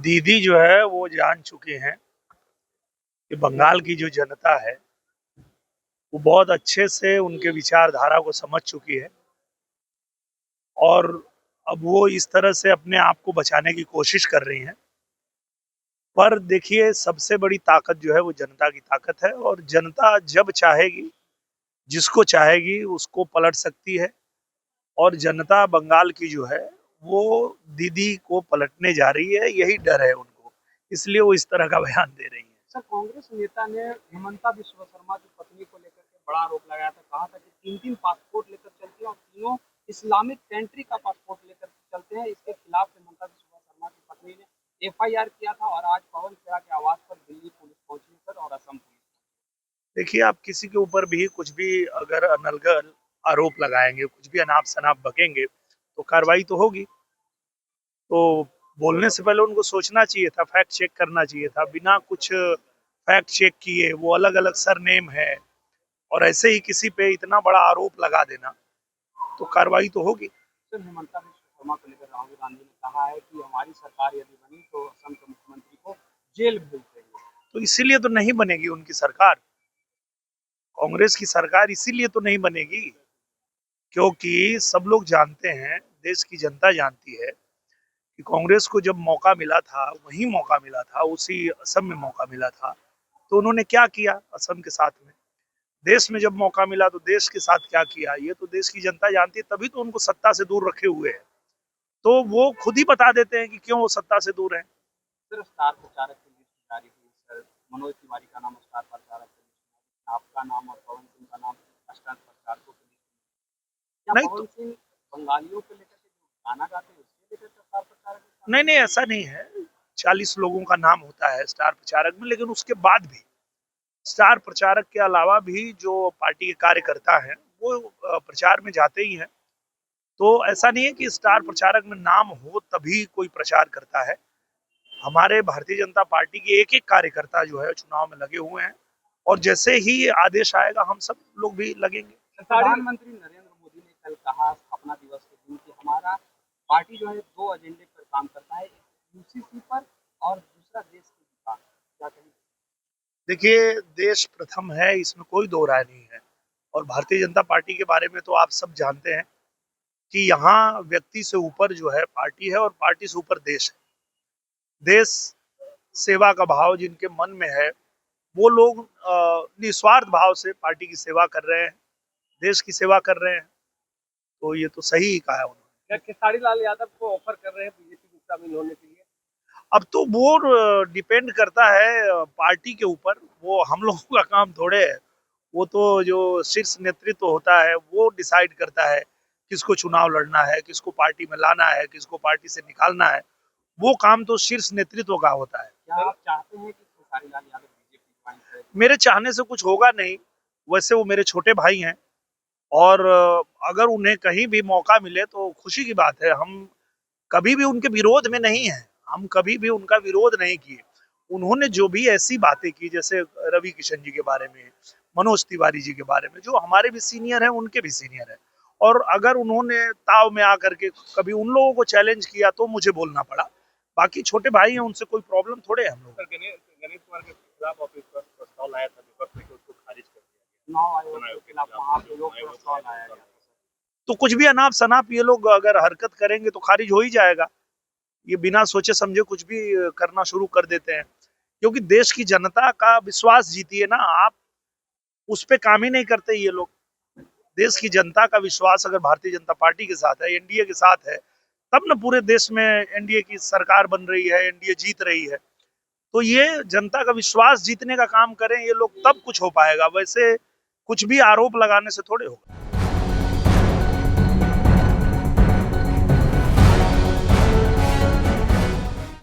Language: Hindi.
दीदी जो है वो जान चुके हैं कि बंगाल की जो जनता है वो बहुत अच्छे से उनके विचारधारा को समझ चुकी है और अब वो इस तरह से अपने आप को बचाने की कोशिश कर रही हैं। पर देखिए, सबसे बड़ी ताकत जो है वो जनता की ताकत है और जनता जब चाहेगी, जिसको चाहेगी उसको पलट सकती है। और जनता बंगाल की जो है वो दीदी को पलटने जा रही है, यही डर है उनको, इसलिए वो इस तरह का बयान दे रही है। सर, कांग्रेस नेता ने हेमंता बिस्वा शर्मा की पत्नी को लेकर के बड़ा आरोप लगाया था। कहा था कि तीन तीन पासपोर्ट लेकर चलती है और तीनों इस्लामिक कंट्री का पासपोर्ट लेकर चलते हैं। इसके खिलाफ हेमंता बिस्वा शर्मा की पत्नी ने एफआईआर किया था और आज पवन खेड़ा के आवास पर दिल्ली पुलिस पहुंची सर और असम पुलिस। देखिए, आप किसी के ऊपर भी कुछ भी अगर अनलगल आरोप लगाएंगे, कुछ भी अनाप शनाप बकेंगे तो कार्रवाई तो होगी। तो बोलने से पहले उनको सोचना चाहिए था, फैक्ट चेक करना चाहिए था। बिना कुछ फैक्ट चेक किए वो अलग अलग सरनेम है और ऐसे ही किसी पे इतना बड़ा आरोप लगा देना, तो कार्रवाई तो होगी। सर, हेमंता बिस्वा शर्मा को लेकर राहुल गांधी ने कहा है कि हमारी सरकार यदि बनी तो असम के मुख्यमंत्री को जेल भेज देंगे। तो इसीलिए तो नहीं बनेगी उनकी सरकार। कांग्रेस की सरकार इसीलिए तो नहीं बनेगी क्योंकि सब लोग जानते हैं, देश की जनता जानती है कि कांग्रेस को जब मौका मिला था, वही मौका मिला था, उसी असम में मौका मिला था, तो उन्होंने क्या किया असम के साथ में। देश में जब मौका मिला तो देश के साथ क्या किया, ये तो देश की जनता जानती है, तभी तो उनको सत्ता से दूर रखे हुए हैं। तो वो खुद ही बता देते हैं कि क्यों वो सत्ता से दूर है। सर, स्टार प्रचारक की लिस्ट जारी हुई सर। मनोज तिवारी का नाम स्टार प्रचारक की लिस्ट में, आपका नाम और पवन सिंह का नाम स्टार प्रचारकों की लिस्ट में। क्या नहीं पवन तो सिंह बंगालियों को लेकर के जो गाना गाते हैं उसके लेकर के स्टार प्रचारक है? नहीं नहीं, ऐसा नहीं है। 40 लोगों का नाम होता है स्टार प्रचारक में, लेकिन उसके बाद भी स्टार प्रचारक के अलावा भी जो पार्टी के कार्यकर्ता हैं वो प्रचार में जाते ही हैं। तो ऐसा नहीं है कि स्टार प्रचारक में नाम हो तभी कोई प्रचार करता है। हमारे भारतीय जनता पार्टी के एक एक कार्यकर्ता जो है चुनाव में लगे हुए हैं और जैसे ही आदेश आएगा हम सब लोग भी लगेंगे। प्रधानमंत्री नरेंद्र मोदी ने कल कहा स्थापना दिवस के दिन कि हमारा पार्टी जो है दो एजेंडे पर काम करता है, एक यूसीसी पर और दूसरा देश के विकास। क्या कहेंगे? देखिए, देश प्रथम है, इसमें कोई दो राय नहीं है। और भारतीय जनता पार्टी के बारे में तो आप सब जानते हैं कि यहाँ व्यक्ति से ऊपर जो है पार्टी है और पार्टी से ऊपर देश है। देश सेवा का भाव जिनके मन में है वो लोग निस्वार्थ भाव से पार्टी की सेवा कर रहे हैं, देश की सेवा कर रहे हैं। तो ये तो सही ही कहा है उन्होंने। क्या खेसारी लाल यादव को ऑफर कर रहे हैं बीजेपी में शामिल होने के लिए? अब तो वो डिपेंड करता है पार्टी के ऊपर, वो हम लोगों का काम थोड़े है। वो तो जो शीर्ष नेतृत्व होता है वो डिसाइड करता है किसको चुनाव लड़ना है, किसको पार्टी में लाना है, किसको पार्टी से निकालना है। वो काम तो शीर्ष नेतृत्व का होता है। क्या आप चाहते हैं कि खेसारी लाल यादव बीजेपी ज्वाइन करें? मेरे चाहने से कुछ होगा नहीं। वैसे वो मेरे छोटे भाई हैं और अगर उन्हें कहीं भी मौका मिले तो खुशी की बात है। हम कभी भी उनके विरोध में नहीं है, हम कभी भी उनका विरोध नहीं किए। उन्होंने जो भी ऐसी बातें की, जैसे रवि किशन जी के बारे में, मनोज तिवारी जी के बारे में, जो हमारे भी सीनियर हैं उनके भी सीनियर हैं, और अगर उन्होंने ताव में आकर के कभी उन लोगों को चैलेंज किया तो मुझे बोलना पड़ा। बाकी छोटे भाई हैं, उनसे कोई प्रॉब्लम थोड़े है हम लोग। गणेश कुमार के खिलाफ ऑफिस पर प्रस्ताव लाया था विपक्ष ने, उसको खारिज कर दिया। चुनाव आयोग के खिलाफ महाभियोग प्रस्ताव लाया गया। तो कुछ भी अनाप शनाप ये लोग अगर हरकत करेंगे तो खारिज हो ही जाएगा। ये बिना सोचे समझे कुछ भी करना शुरू कर देते हैं, क्योंकि देश की जनता का विश्वास जीतिए ना आप। उस पे काम ही नहीं करते ये लोग। देश की जनता का विश्वास अगर भारतीय जनता पार्टी के साथ है, एनडीए के साथ है, तब न पूरे देश में एनडीए की सरकार बन रही है, एनडीए जीत रही है। तो ये जनता का विश्वास जीतने का काम करें ये लोग, तब कुछ हो पाएगा। वैसे कुछ भी आरोप लगाने से थोड़े होगा।